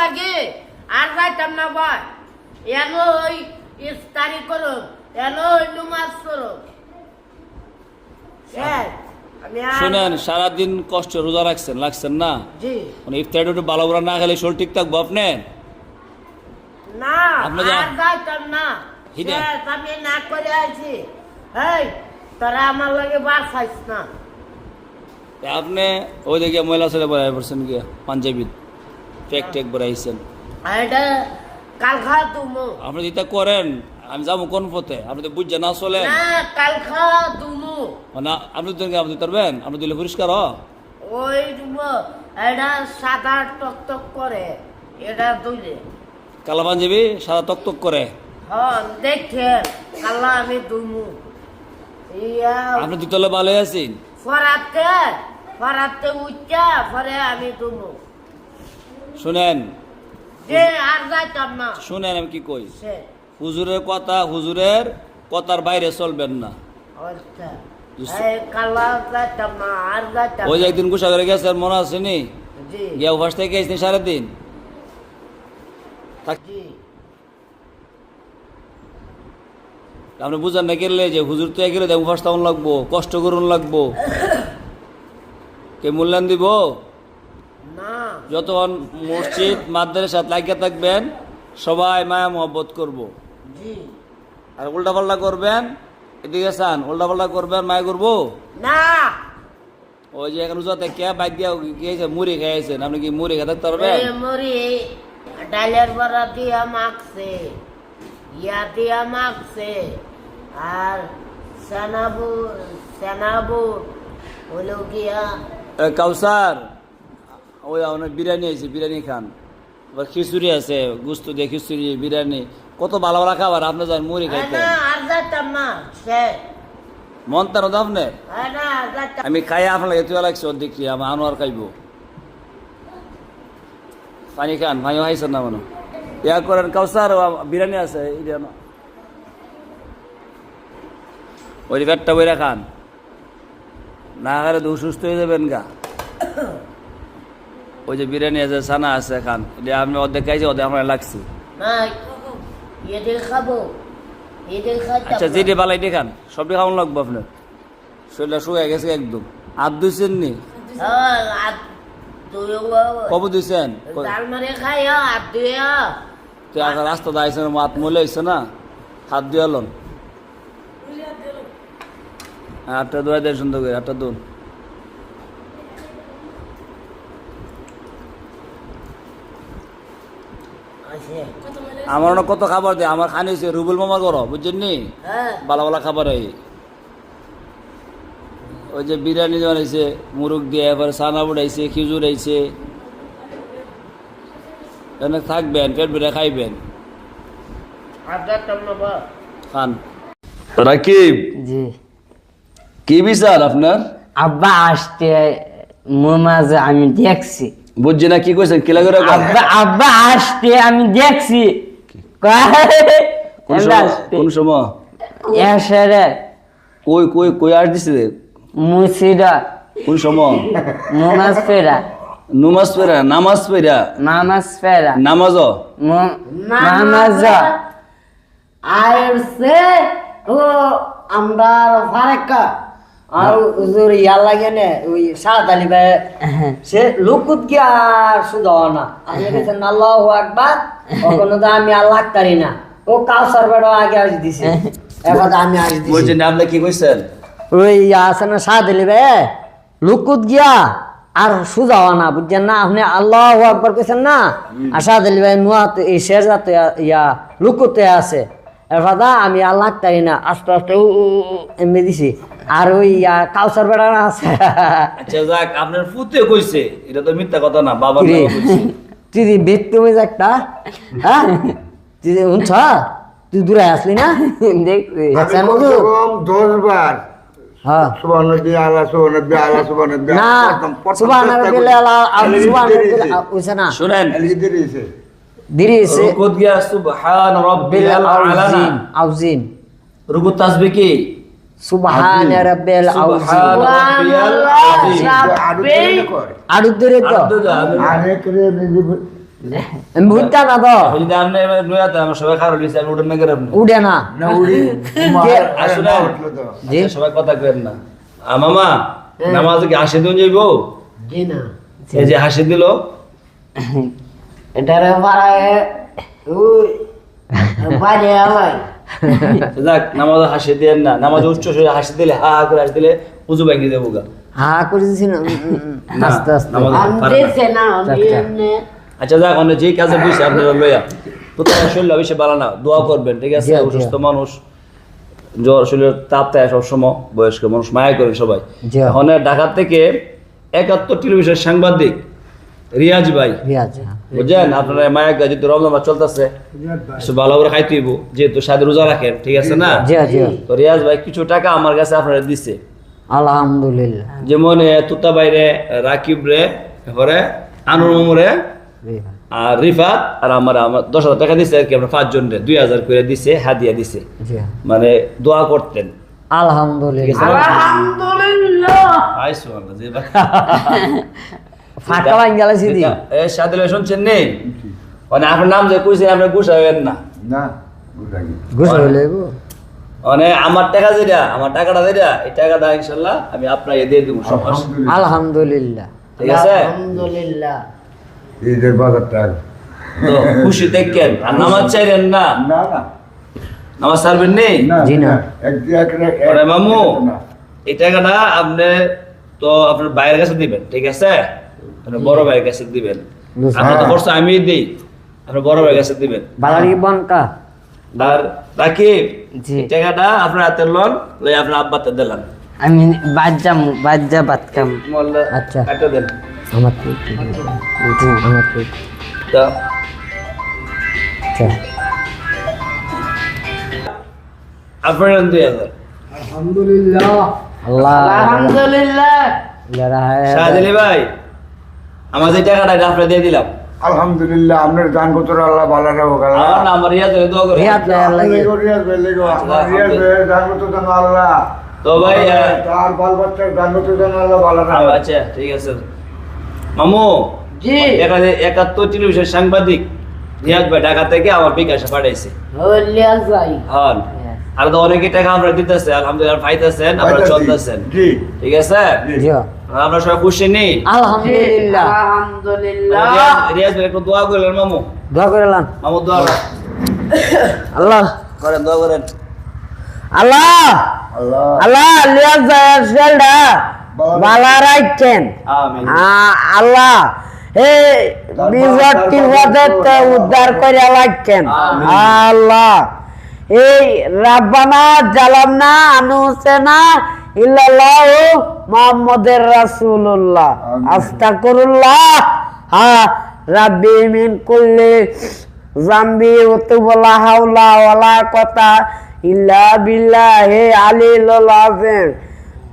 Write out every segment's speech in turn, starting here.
লাগে আর যাইতাম না ভাই এলো ওই ইফতারি করো এলো ওই নামাজ করো শুনেন সারাদিন কষ্ট রোজা রাখছেন লাগছেন না জি মানে ইফতারিটা একটু ভালো করে না খেলে শরীর ঠিক থাকবো আপনি না আপনি যান। আর যাইতাম না হিদে। শেষ, আমি না করে আছি এই তোরা আমার লাগে বার খাইস না আপনি ওই দিকে মহিলা ছেলে বেড়াই পড়ছেন গিয়া পাঞ্জাবি টেক টেক বেড়াইছেন আর এটা কাল খা তুমো আপনি যেটা করেন আমি যাবো কোন পথে আপনি তো বুঝছেন না চলেন না কাল খা তুমো না আপনি তো আপনি পারবেন আপনি দিলে পরিষ্কার ওই তুমো এটা সাদা টক টক করে এটা দুইলে কালা পাঞ্জাবি সাদা তক তক করে হ্যাঁ দেখে কাল্লা আমি দুমু ইয়া আপনি দুতলে ভালো আছেন ফরাতে উচ্চা পরে আমি দুমু শুনেন যে আর যাইতাম না শুনেন আমি কি কই সে হুজুরের কথার বাইরে চলবেন না আচ্ছা এই কাল্লা যাইতাম না আর যাইতাম ওই যে একদিন গুসা করে গেছেন মনে আছে নি জি গিয়া উপাস থেকে গেছেন সারাদিন জি আপনি বুঝেন না গেলে যে হুজুর তো গেলে উপাস তেমন লাগবো কষ্ট করুন লাগবো কে মূল্যায়ন দিব না যতক্ষণ মসজিদ মাদ্রাসাত লাগিয়ে থাকবেন সবাই মায়া মহব্বত করব। জি আর উল্টাপাল্টা করবেন এদিকে চান উল্টাপাল্টা করবেন মায়া করবো না ওই যে এখন উজাতে কে বাইক দিয়া গিয়েছে মুড়ি খেয়েছেন আপনি কি মুড়ি খেয়ে থাকতে পারবেন এই মুড়ি ডালের বড়া দিয়া মাখছে ইয়া দিয়া মাখছে আর সেনাবুর হলো গিয়া কাউসার ওই আপনার বিরিয়ানি আছে বিরিয়ানি খান আবার খিচুড়ি আছে গুস্ত দিয়ে খিচুড়ি বিরিয়ানি কত ভালো ভালো খাবার আপনি যান মুড়ি খাইতে না আর যাইতাম না সে মন তার আপনার না আর যাইতাম আমি খাই আপনার এত লাগছে অর্ধেক আমার আনোয়ার খাইব পানি খান পানি খাইছেন না মনে ইয়া করেন কাউসার বিরিয়ানি আছে ওই পেটটা বইরা খান না খালে তো সুস্থ হয়ে যাবেন গা ওই যে বিরিয়ানি আছে ছানা আছে খান এটা আমি অর্ধেক খাইছি অর্ধেক আমার লাগছে না এদের খাবো এদের খাইতাম আচ্ছা যেটি বালাই দিয়ে খান সবটি খাওয়ান লাগবো আপনার শরীরটা শুকায় গেছে একদম হাত ধুইছেন নি কবে ধুইছেন ডাল মারে খাই হাত ধুয়ে তো এখন রাস্তা দাঁড়িয়েছেন হাত মলে হয়েছে না হাত দিয়ে এলন হাতটা ধোয়া দেয় সুন্দর করে হাতটা ধুন আমার না কত খাবার দেয় আমার খানি হয়েছে রুবুল মামার ঘর বুঝছেন নি হ্যাঁ ভালো ভালো খাবার হয় ওই যে বিরিয়ানি বানাইছে মুরগ দিয়ে এবার সানা বুড়াইছে খিজুর আইছে এনে থাকবেন পেট বেড়ে খাইবেন আর যাইতাম না বা খান রাকিব জি কি বিচার আপনার আব্বা আসতে মাঝে আমি দেখছি বুঝছি না কি কইছেন কিলা করে আব্বা আব্বা আসতে আমি দেখছি কোন সময় এসে কই কই কই আস দিছে মুসিরা কোন সময় নামাজ ফেরা নামাজ পড়া নামাজ পড়া নামাজ ফেরা নামাজ নামাজ আইছে ও আমরা ফারেকা আর হুজুর ইয়া লাগে না ওই সাদ আলী ভাই সে লুকুত কি আর শুধু না আমি বলছেন আল্লাহু আকবার ওখানে তো আমি আল্লাহ করি না ও কাউসার বড় আগে আজ দিছে এবার আমি আজ দিছি বুঝছেন আপনি কি কইছেন ওই আছে না সাদ আলী ভাই লুকুত গিয়া আর সুজাও না বুঝছেন না আপনি আল্লাহু আকবার কইছেন না আর সাদ আলী ভাই নোয়া এই শেরজাতে ইয়া লুকুতে আছে এবার আমি আল্লাহ করি না আস্তে আস্তে এমনি দিছি আর ওই কাউসার বেড়া আছে আচ্ছা যাক আপনার ফুতে কইছে এটা তো মিথ্যা কথা না বাবা কইছে তুই বেততে হয়ে একটা হ্যাঁ তুই শুনছ তুই দূরে আসলি না দেখবি 10 বার হ্যাঁ সুবহানাল্লাহি আলা সুবহানাল্লাহি আলা সুবহানাল্লাহি না সুবহানাল্লাহি ওইছে না শুনেন দিয়েছে দিরিছে রুকুত গিয়া সুবহান রাব্বিল আলা আযীম রুকুত তাসবিহ কি সুবহান রাব্বিল সুবহান রাব্বিল আযীম আরো দূরে তো আরেক রে আমি বুঝতাম না তো যদি আপনি লইয়াতে আমার সবাই খারাপ হয়েছে আমি উঠেন না করে আপনি উঠে না না উড়ি আসলে উঠলো তো জি আচ্ছা, সবাই কথা কেন না মামা নামাজে কি হাসি দিন যাইব জি না এই যে হাসি দিল এটারে পাড়ায় ওই বাইরে আলাই যাক নামাজে হাসি দেন না নামাজে উচ্চ স্বরে হাসি দিলে হা হা করে হাসি দিলে উজু ভাঙি দেবো গা হা করেছি না না, আস্তে আস্তে নামাজ- আমি দেখছে না আমি আচ্ছা। এমনি আচ্ছা যাক অনেক যেই কাজে বুঝছে আপনারা লইয়া তো তোমার শরীর অবশ্যই ভালো না দোয়া করবেন ঠিক আছে জি, জি। অসুস্থ মানুষ জ্বর শরীরের তাপ থাকে সবসময় বয়স্ক মানুষ মায়া করেন সবাই জি। এখন ঢাকা থেকে 71 টেলিভিশন সাংবাদিক রিয়াজ ভাই রিয়াজ বুঝছেন আপনারা মায়া যেহেতু রমজান মাস চলতেছে কিছু ভালো করে খাইতে হইব যেহেতু সাদে রোজা রাখেন ঠিক আছে না জি জি তো রিয়াজ ভাই কিছু টাকা আমার কাছে আপনারা দিছে আলহামদুলিল্লাহ যেমন তুতা বাইরে রাকিব রে এরপরে আনুর মামুরে আর রিফাত আর আমার 10,000 টাকা দিছে আর কি আমরা 5 জন রে 2,000 করে দিছে হাদিয়া দিছে জি মানে দোয়া করতেন ঠিক আলহামদুলিল্লাহ আছে? আলহামদুলিল্লাহ আইসো আল্লাহ যে বা- ফাঁকা লাইন গেলাছি দি এ সাদিলে শুনছেন নি মানে আপনার নাম যে কইছেন আপনি গুছাবেন না না উড়াগি ঘুষ হইলে মানে আমার টাকা যেটা আমার টাকাটা যেটা এই টাকাটা ইনশাআল্লাহ আমি আপনাকে দিয়ে দেবো সমস্যা আলহামদুলিল্লাহ ঠিক আছে আলহামদুলিল্লাহ ঈদের বাজারটা তো খুশি দেখেন আর নামাজ চাইলেন না না না নামাজ ছাড়বেন নেই না জি না। আরে মামু এই টাকাটা আপনি তো আপনার ভাইয়ের কাছে দিবেন ঠিক আছে আপনার বড় ভাইয়ের কাছে দিবেন বুঝছি। আপনার তো খরচ আমি দিই আপনার বড় ভাইয়ের কাছে দিবেন বালারি বনকা আর বাকি জি। এই টাকাটা আপনার হাতে লোন লই আপনার আব্বাতে দিলাম আমি বাজ্জা ভাত খাম মোল্লা আচ্ছা। একটা দেন আমার তো আমার তো তো আচ্ছা আপনার 2,000 আলহামদুলিল্লাহ আল্লাহ আলহামদুলিল্লাহ শাহজালি ভাই আমার যে টাকাটা এটা আপনার দিয়ে দিলাম আলহামদুলিল্লাহ আপনার দান কত আল্লাহ ভালো রাখুক আমার আল্লাহ না আমার রিয়াজ দোয়া করে রিয়াদ লাগে রিয়াজ ভাই লেগো আমার রিয়াজ ভাই দান কত দান আল্লাহ তো ভাই তার বাল বাচ্চার দান কত দান আল্লাহ ভালো রাখুক আচ্ছা ঠিক আছে মামু জি 71 টেলিভিশন সাংবাদিক রিয়াজ ভাই ঢাকা থেকে আমার বিকাশে পাঠাইছে হলিয়াল ভাই হন আর তো অনেকে টাকা আমরা দিতেছে আলহামদুলিল্লাহ পাইতেছেন আমরা পাইতাছি। চলতেছেন জি ঠিক আছে জি আমরা সবাই খুশি নেই আলহামদুলিল্লাহ আলহামদুলিল্লাহ রিয়াজ ভাই একটু দোয়া করলেন মামু দোয়া করলাম মামু দোয়া আল্লাহ করেন দোয়া করেন আল্লাহ আল্লাহ আল্লাহ লিয়াজ জায়ালডা বালা রাখছেন আমিন আল্লাহ এই বিপদটি বিপদে উদ্ধার করে রাখছেন আল্লাহ এই রাব্বানা জালামনা আনুসেনা ইল্লাল্লাহু মুহাম্মাদুর রাসূলুল্লাহ আস্তাগফিরুল্লাহ হ্যাঁ রাব্বি মিন কুল্লি জামবি ওয়া তুবলা হাওলা ওয়ালা কুওয়াতা ইল্লা বিল্লাহি আলিয়্যিল আযীম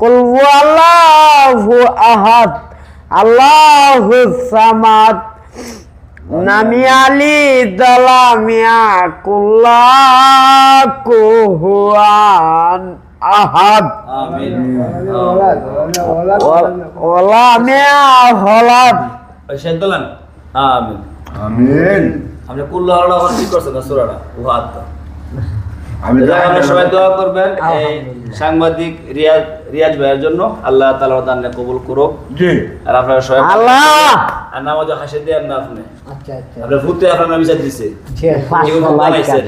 কুল হুয়াল্লাহু আহাদ আল্লাহুস সামাদ নামি আলি দালামিয়া কুল্লা কুহুয়ান আহাদ আমিন ওলা মিয়া হলাদ শেষ দিলেন আমিন আমিন আপনি কুল্লা আল্লাহ কি করছেন না সূরাটা ওয়াত আমি আপনারা সবাই দোয়া করবেন এই সাংবাদিক রিয়াজ ভাইয়ের জন্য আল্লাহ তাআলা দানকে কবুল করুক জি আর আপনারা সবাই আল্লাহ আর নামাজে হাসি দেন না আপনি আচ্ছা আচ্ছা আপনার ভূতে আপনার নাম বিচার দিছে যে এগুলো 500 লাইক বানাইছেন।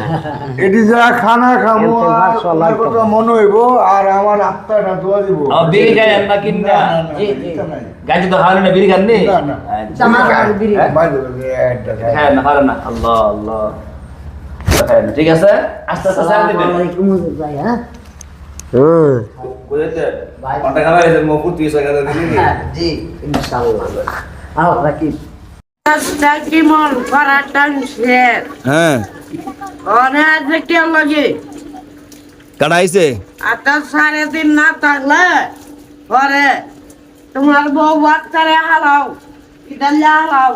এটি যা খানা খামো এতে আর 500 আপনার লাইক কথা মনে হইব আর আমার আত্মাটা দোয়া দিব আর বিড়ি খায় না কিনা জি, জি। এটা নাই। গাড়ি তো হারেন না বিড়ি খান নি না, না। আচ্ছা। আমার বিড়ি। বাইরে বাইরে একটা খাই। হ্যাঁ না হারেন না আল্লাহ আল্লাহ খায় না, ঠিক আছে আস্তে আস্তে সারা দিবেন আসসালামু আলাইকুম হুজুর ভাই হ্যাঁ বুঝেছে ঘন্টা খাবার এসে মফুর 30 টাকা দিলি জি ইনশাআল্লাহ আও রাকিব কি মন করাটান শেষ হ্যাঁ অনে আছে কি লাগে কাটা আইছে আটা 3.5 না থাকলে পরে তোমার বউ বাচ্চারে হারাও ইদালে হারাও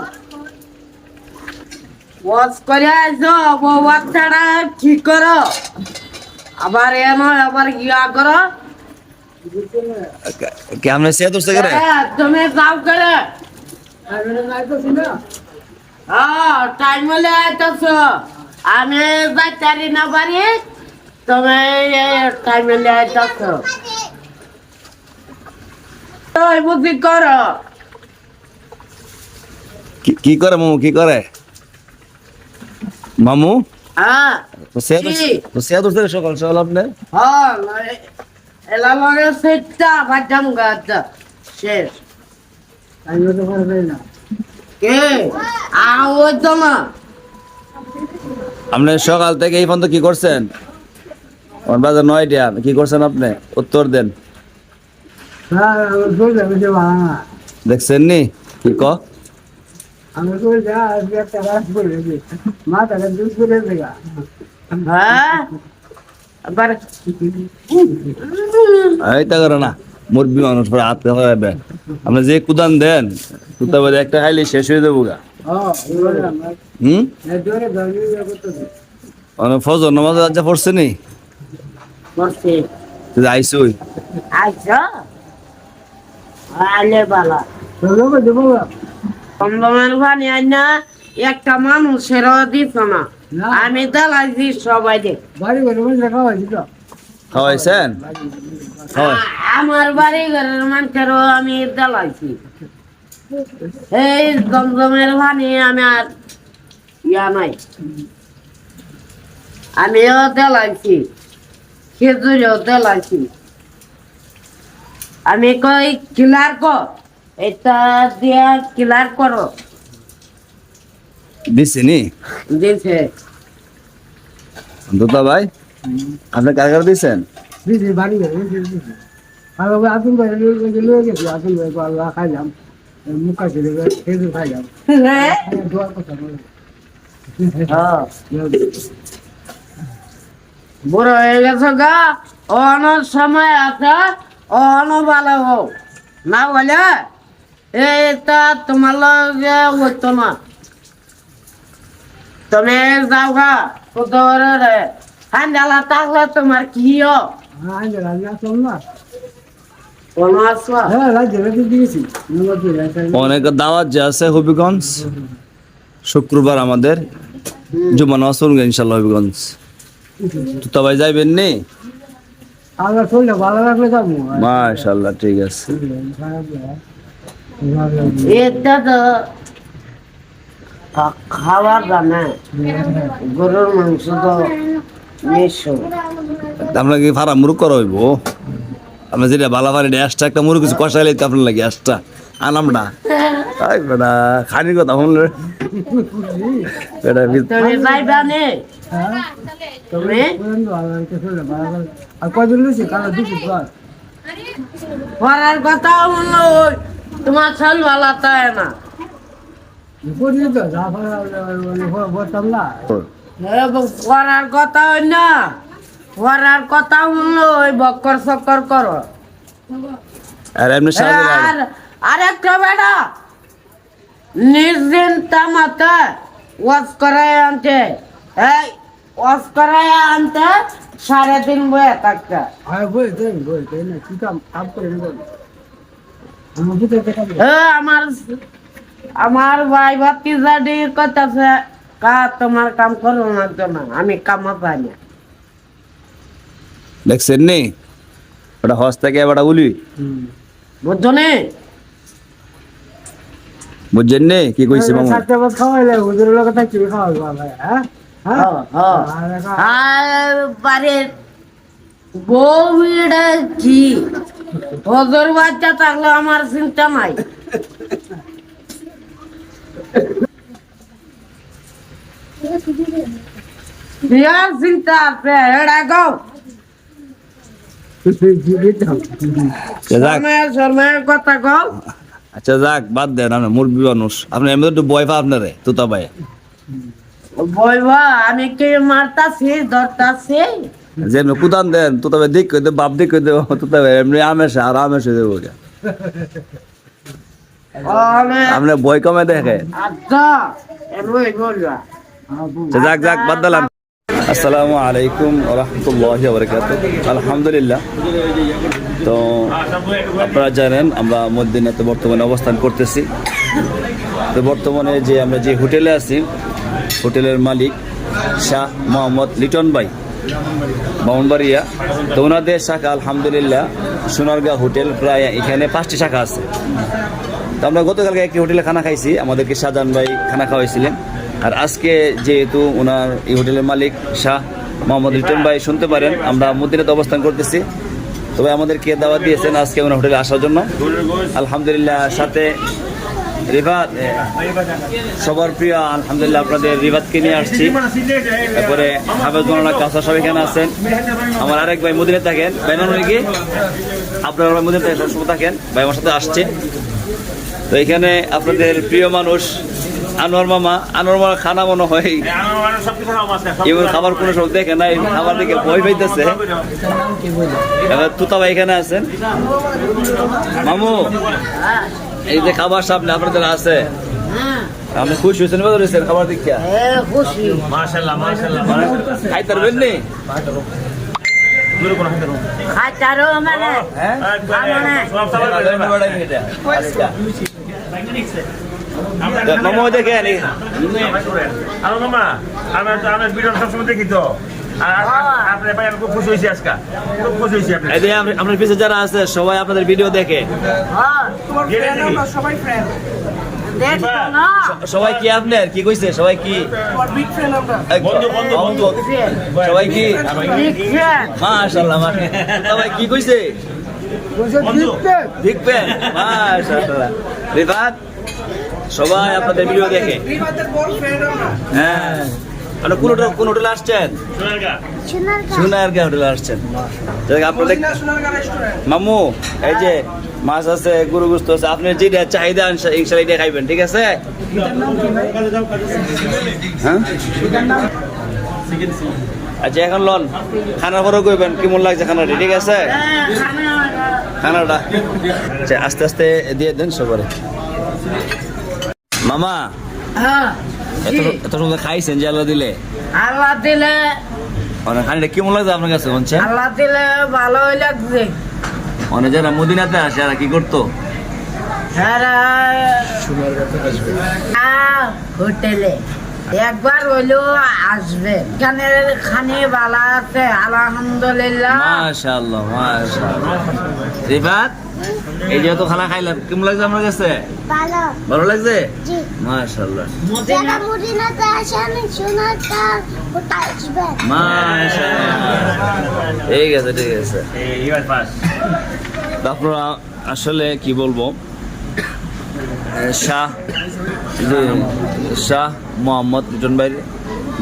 ওয়াজ করে আইসো বউ বাচ্চাটা ঠিক করো আবার আবার ইয়া করো কেমনে সে দোস্ত করে তুমি যাও করে টাইম হলে আইতাছ আমি যাইতারি না বাড়ি তুমি টাইম হলে আইতাছ ওই বুদ্ধি কর কি করে মামু কি করে মামু হ্যাঁ তো সে তো সকাল সকাল আপনার এলা লগে সেটা বাজাম গাছ শেষ কে ওই তো না আপনি সকাল থেকে এই পর্যন্ত কি করছেন আমার বাজার 9টা কি করছেন আপনি উত্তর দেন দেখছেন নি কি ক হ্যাঁ আবার এইটা করে না মুরবি মানুষ পরে হাতে হবে আপনি যে কুদান দেন কুতা বাদে একটা খাইলে শেষ হয়ে যাবো গা ফজর নামাজ আজ পড়ছে নি করছে আইসুই আচ্ছা আলে বালা কমলমের ভানি আইনা একটা মানুষেরও দিত না আমি দেলাইছি সবাই দেখ খাওয়াইছেন খাওয়াই আমার বাড়ি ঘরের মানুষেরও আমি দেলাইছি এই দমদমের ভানি আমি আর ইয়া নাই আমিও দেলাইছি খেজুরেও দেলাইছি আমি কই কিলার কর এটা দিয়া কিলার করো দিছে নি দিছে দুতা ভাই আপনি কার কার দিছেন বড় হয়ে গেছে গা অন সময় আছে অন ভালো হোক না বলে এটা তোমার লগে হইতো না তুমি যাও গা কোদরে হান্ডালা থাকলে তোমার কি কোন আসবা অনেক দাওয়াত যে আছে হবিগঞ্জ শুক্রবার আমাদের জুমা নামাজ পড়ুন ইনশাল্লাহ হবিগঞ্জ তুতা ভাই যাইবেন নি মাশাআল্লাহ ঠিক আছে এটা তো খাওয়ার দানে গরুর মাংস তো মিশো আমরা কি ফারা মুরুক করা হইব আমরা যেটা ভালো পারি এক্সট্রা একটা মুরুক কিছু কষাইলে তো আপনার লাগে এক্সট্রা আনাম না তাই বেটা খানির কথা শুনলে বেটা তুমি যাইবা নে তুমি পড়ার কথা বললো তোমার চাল ভালো তাই না পড়ার কথা হয় না পড়ার কথা বললো ওই বক্কর চক্কর করো আর এমনি সাজে লাগে আর আরেকটা বেটা নির্দিন তামাতে ওয়াজ করায় আনতে এই ওয়াজ করায় আনতে 3.5 বয়ে থাকতে আমার ভাই ভাতি জাডি কইতাছে কা তোমার কাম করো না জন্য আমি কাম পাই না দেখছেন নি ওটা হস থেকে বেটা বলি বুঝছো নে বুঝছেন নি কি কইছে মামু আর বাড়ির বউটা কি হজর বাচ্চা থাকলে আমার চিন্তা নাই বিয়ার চিন্তা আছে এড়া গাও যাক শর্মার কথা গাও আচ্ছা যাক বাদ দেন আপনি মুরবি মানুষ আপনি এমনি একটু বয় পা আপনারে তুতা ভাই বইবা আমি কি মারতাছি ধরতাছি যে এমনি কুদান দেন তুতা ভাই দিক কই দে বাপ দিক কই দে তুতা ভাই এমনি আমেশে আর আমেশে দেবো আপনি বই কমে দেখে আচ্ছা এমনি বলবা যাক যাক বাদ দিলাম আসসালামু আলাইকুম ওয়া রাহমাতুল্লাহি ওয়া বারাকাতুহু আলহামদুলিল্লাহ তো আপনারা জানেন আমরা মদিনাতে বর্তমানে অবস্থান করতেছি তো বর্তমানে যে আমরা যে হোটেলে আছি, হোটেলের মালিক শাহ মোহাম্মদ লিটন ভাই ব্রাহ্মণবাড়িয়া। তো ওনাদের শাখা আলহামদুলিল্লাহ সোনারগাঁ হোটেল, প্রায় এখানে 5টি শাখা আছে। তো আমরা গতকালকে একটি হোটেলে খানা খাইছি, আমাদেরকে শাহজাহান ভাই খানা খাওয়াইছিলেন। আর আজকে যেহেতু ওনার এই হোটেলের মালিক শাহ মোহাম্মদ লিটন ভাই শুনতে পারেন আমরা মদিনাতে অবস্থান করতেছি, তবে আমাদেরকে দাওয়াত দিয়েছেন আজকে ওনার হোটেলে আসার জন্য আলহামদুলিল্লাহ। সাথে রিবাত, সবার প্রিয় আলহামদুলিল্লাহ আপনাদের রিবাতকে নিয়ে আসছি। তারপরে হাফেজ মাওলানা কাউসার সাহেব এখানে আছেন, আমার আরেক ভাই মদিনাতে থাকেন, ভাই নাম কি আপনার ভাই মদিনাতে সবসময় থাকেন, ভাই আমার সাথে আসছে। তো এখানে আপনাদের প্রিয় মানুষ আনোয়ার মামা খানা মনে হয় এবার খাবার কোনো সব দেখে না, খাবার দিকে ভয় পাইতেছে। এবার তুতা ভাই এখানে আছেন। মামু এই যে খাবার সামনে আপনাদের আছে, আপনি খুশি হয়েছেন খাবার দিকে? খাইতে পারবেন নি? মামু দেখেন আপনার পিছিয়ে যারা আছে সবাই আপনাদের ভিডিও দেখে। সবাই কি আপনার কি কইছে? সবাই কি সবাই কি মাশাআল্লাহ সবাই কি কইছে? দেখবেন মাশাআল্লাহ। রিফাত সবাই আপনাদের ভিডিও দেখে। হ্যাঁ, আপনি কোন হোটেলে আসছেন? সোনারগাঁ হোটেলে আসছেন। আপনাদের মামু এই যে মাছ আছে, গরু গোশত আছে, আপনার যেটা চাহিদা ইনশাআল্লাহ এটা খাইবেন, ঠিক আছে? হ্যাঁ আচ্ছা, এখন লন খানার পরেও কইবেন কেমন লাগছে খানাটা, ঠিক আছে? খানাটা আচ্ছা আস্তে আস্তে দিয়ে দেন সবারে। মামা এত সুন্দর খাইছেন যে আল্লাহ দিলে, খানিটা কেমন লাগছে আপনার কাছে? বলছেন আল্লাহ দিলে ভালোই লাগছে। অনেক যারা মদিনাতে আসে আর কি করতো হোটেলে একবার হইলো আসবে, এখানে খানি ভালো আছে আলহামদুলিল্লাহ। মাশাআল্লাহ মাশাআল্লাহ। রিফাত এই যে তো খানা খাইলাম, কেমন লাগছে আপনার কাছে? ভালো লাগছে? মাশাআল্লাহ মদিনাতে আসেন, সোনারগাঁ হোটেলে আসবেন। মাশাআল্লাহ, ঠিক আছে ঠিক আছে। আপনারা আসলে কি বলবো, শাহ মোহাম্মদ লিটন ভাইয়ের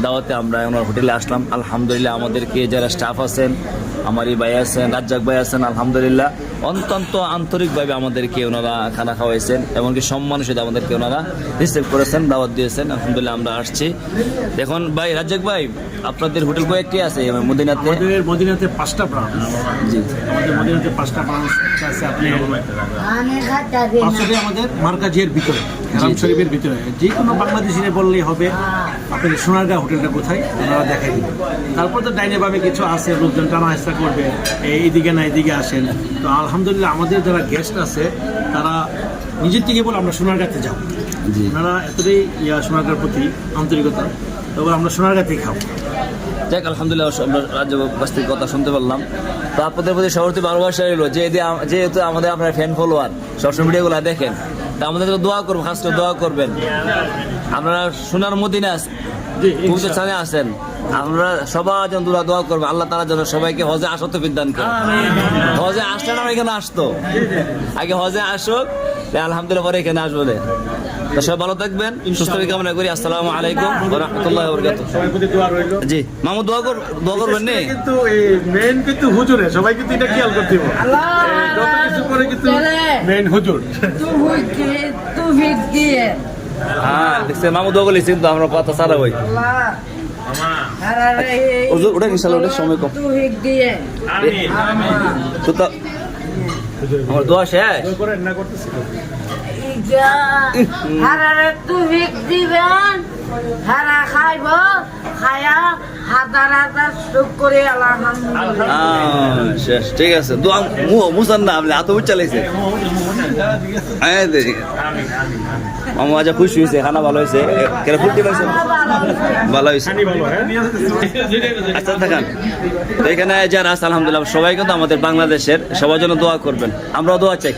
দাওয়াতে আমরা ওনার হোটেলে আসলাম। আলহামদুলিল্লাহ আমাদেরকে যারা স্টাফ আছেন, আমার এই ভাই আছেন, রাজ্জাক ভাই আছেন, আলহামদুলিল্লাহ অত্যন্ত আন্তরিকভাবে আমাদেরকে ওনারা খানা খাওয়াইছেন, এমনকি সম্মানের সাথে আমাদেরকে ওনারা রিসিভ করেছেন, দাওয়াত দিয়েছেন। আলহামদুলিল্লাহ আমরা আসছি। এখন ভাই রাজ্জাক ভাই, আপনাদের হোটেল কয়েকটি আছে মদিনাতে? মদিনাতে 5টা ব্রাঞ্চ। জি, আমাদের মদিনাতে 5টা ব্রাঞ্চ আছে। আপনি পাঁচটাতে আমাদের মার্কাজের ভিতরে, হারাম শরীফের ভিতরে, যে কোনো বাংলাদেশিরে বললেই হবে আপনাদের সোনারগাঁ হোটেলটা কোথায় ওনারা দেখাই দিবেন। তারপর তো ডাইনে বামে কিছু আছে, লোকজন টানা হেস্তা করবে এইদিকে না এদিকে আসেন। তো আলহামদুলিল্লাহ আমাদের যারা গেস্ট আছে তারা নিজের থেকে বলে আমরা সোনারগাঁতে যাবো, ওনারা এতটাই সোনারগাঁর প্রতি আন্তরিকতা, তবে আমরা সোনারগাঁতেই খাবো। যাক আলহামদুলিল্লাহ আমরা রাজ্যবাসীর কথা শুনতে পারলাম। তো আপনাদের প্রতি সবরতি ভালোবাসা রইল, যেহেতু আমাদের আপনার ফ্যান ফলোয়ার সোশ্যাল মিডিয়াগুলো দেখেন, তা আমাদের দোয়া করবো, খাস করে দোয়া করবেন। আপনারা সোনার মদিনা স্থানে আছেন, আমরা সবার জন্য দোয়া করবো, আল্লাহ তাআলা যেন সবাইকে হজে আসতে বিধান করে। হজে আসলে না এখানে আসতো, আগে হজে আসুক, আলহামদুলিল্লাহ পরে এখানে আসবো। সবাই ভালো থাকবেন, সুস্থ কামনা করি। আসসালামু আলাইকুম ওয়া রাহমাতুল্লাহি ওয়া বারাকাতুহু। সবাই প্রতি দোয়া রইল। জি মামু দোয়া করবেন নি? কিন্তু মেইন কিন্তু হুজুরে, সবাই কিন্তু এটা খেয়াল করতে হবে। যত কিছু করে কিন্তু মেইন হুজুর। হ্যাঁ দেখছেন মামু দোয়া করলেছি, কিন্তু আমরা কথা ছাড়া হই। হুজুর ওটা ইনশাআল্লাহ ওটা সময় কম। আমার দোয়া শেষ। করেন না করতেছি। হারা খাইব, খায়া হাজার হাজার সুখ করে আলহামদুলিল্লাহ। শেষ, ঠিক আছে। দোয়া মুসান না আপনি হাত উঠ চালাইছে। মামা আজ খুশি হয়েছে, খানা ভালো হয়েছে, কেন ফুলতে পারছেন? ভালো হয়েছে। আচ্ছা থাকান, তো এখানে যারা আছে আলহামদুলিল্লাহ সবাই কিন্তু আমাদের বাংলাদেশের, সবার জন্য দোয়া করবেন, আমরাও দোয়া চাই।